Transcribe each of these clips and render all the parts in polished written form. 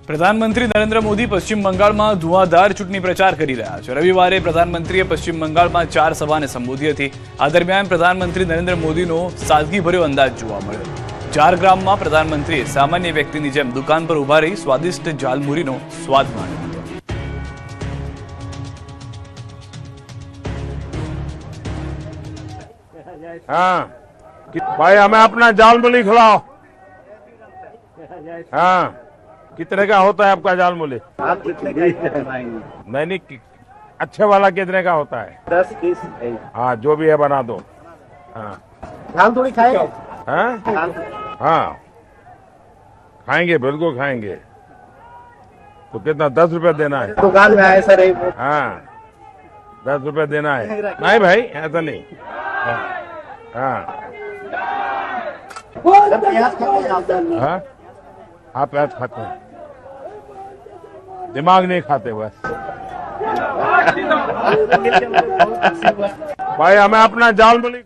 પ્રધાનમંત્રી નરેન્દ્ર મોદી પશ્ચિમ બંગાળમાં ધુઆધાર ચૂંટણી પ્રચાર કરી રહ્યા છે। રવિવારે પ્રધાનમંત્રીએ પશ્ચિમ બંગાળમાં 4 સભાને સંબોધી હતી। આ દરમિયાન પ્રધાનમંત્રી નરેન્દ્ર મોદીનો સાદગીભર્યો અંદાજ જોવા મળ્યો। ઝારગ્રામમાં પ્રધાનમંત્રીએ સામાન્ય વ્યક્તિની જેમ દુકાન પર ઉભા રહી સ્વાદિષ્ટ ઝાલમુરીનો સ્વાદ માણ્યો હતો। हाँ भाई हमें अपना जालमुली खिलाओ। हाँ कितने का होता है आपका जालमुली? आप कितने का नहीं अच्छे वाला कितने का होता है? 10 पीस। हाँ जो भी है बना दो। हाँ हम थोड़ी खाएंगे। हाँ हाँ खाएंगे बिल्कुल खाएंगे। तो कितना 10 रुपए देना है? दुकान में आए सर। हाँ 10 रुपए देना है। नहीं भाई ऐसा नहीं। हाँ हाँ आप प्याज खाते हैं, दिमाग नहीं खाते बस। भाई हमें अपना जालमुली।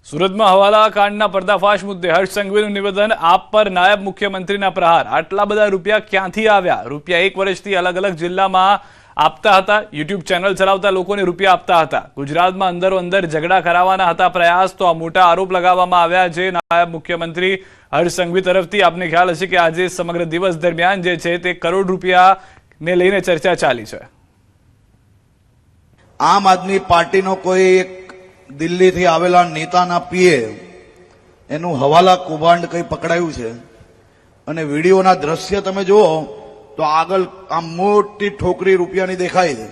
સુરતમાં હવાલા કાંડના પર્દાફાશ મુદ્દે હર્ષ સંઘવીનું નિવેદન, આપ પર નાયબ મુખ્યમંત્રીના પ્રહાર। આટલા બધા રૂપિયા ક્યાંથી આવ્યા? રૂપિયા 1 વર્ષથી અલગ અલગ જિલ્લામાં આપતા હતા, યુટ્યુબ ચેનલ ચલાવતા લોકોને રૂપિયા આપતા હતા। ગુજરાતમાં અંદરો અંદર ઝઘડા કરાવવાના હતા પ્રયાસ, તો આ મોટા આરોપ લગાવવામાં આવ્યા છે નાયબ મુખ્યમંત્રી હર્ષ સંઘવી તરફથી। આપને ખ્યાલ હશે કે આજે સમગ્ર દિવસ દરમિયાન જે છે તે કરોડ રૂપિયાને લઈને ચર્ચા ચાલી છે। આમ આદમી પાર્ટીનો કોઈ એક દિલ્હીથી આવેલા નેતાના પીએ એનું હવાલા કૌભાંડ કંઈ પકડાયું છે અને વિડીયોના દ્રશ્ય તમે જુઓ તો આગળ આમ મોટી ઠોકરી રૂપિયાની દેખાય છે।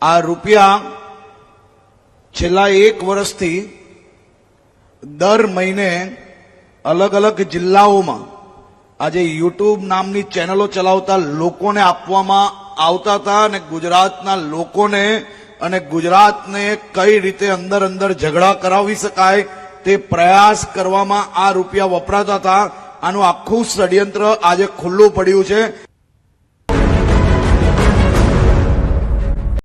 આ રૂપિયા છેલ્લા 1 વર્ષથી દર મહિને અલગ અલગ જિલ્લાઓમાં આજે યુટ્યુબ નામની ચેનલો ચલાવતા લોકોને આપવામાં આવતા હતા અને ગુજરાતના લોકોને અને ગુજરાતને કઈ રીતે અંદર અંદર ઝઘડા કરાવી શકાય તે પ્રયાસ કરવામાં આ રૂપિયા વપરાતા હતા। આનું આખું ષડયંત્ર આજે ખુલ્લું પડ્યું છે।